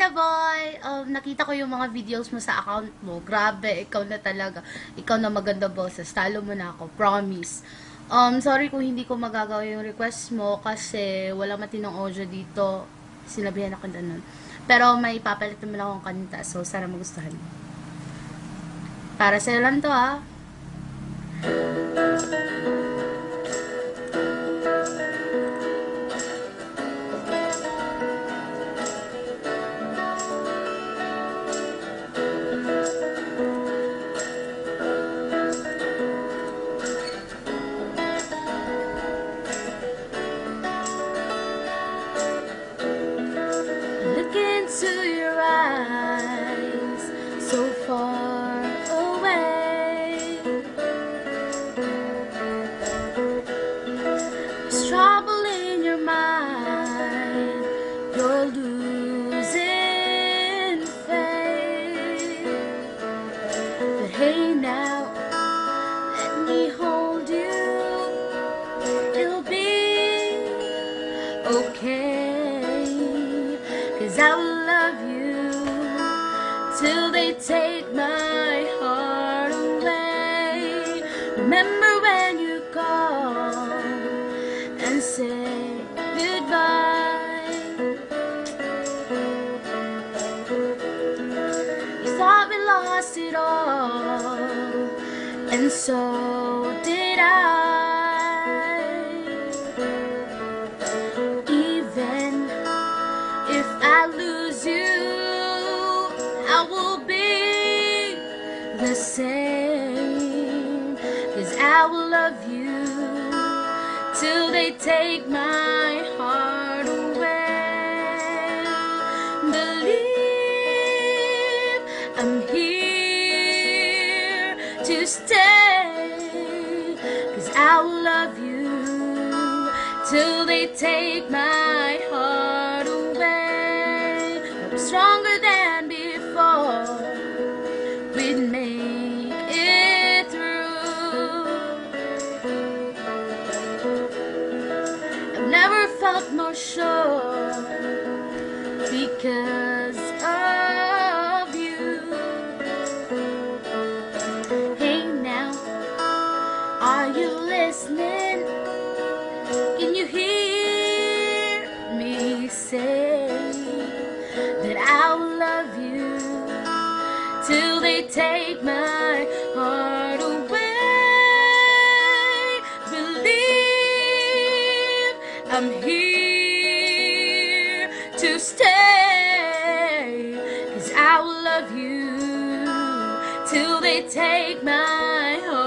Stella Boy! Nakita ko yung mga videos mo sa account mo. Grabe, ikaw na talaga. Ikaw na maganda boses. Talo mo na ako. Promise. Sorry kung hindi ko magagawa yung request mo kasi wala matinong audio dito. Sinabihan ako na nun. Pero may papalit naman akong kanta. So, sana magustuhan mo. Para sa'yo lang to, ha? To your eyes, so far away. There's trouble in your mind, you're losing faith. But hey now, let me hold you, it'll be okay. 'Cause I will love you till they take my heart away. Remember when you call and say goodbye. You thought we lost it all, and so did I. If I lose you, I will be the same. 'Cause I will love you till they take my heart away. Believe I'm here to stay. 'Cause I will love you till they take my heart away. Stronger than before, we'd make it through. I've never felt more sure because of you. Hey now, are you listening? Can you hear me say that I will love you till they take my heart away? Believe I'm here to stay. 'Cause I will love you till they take my heart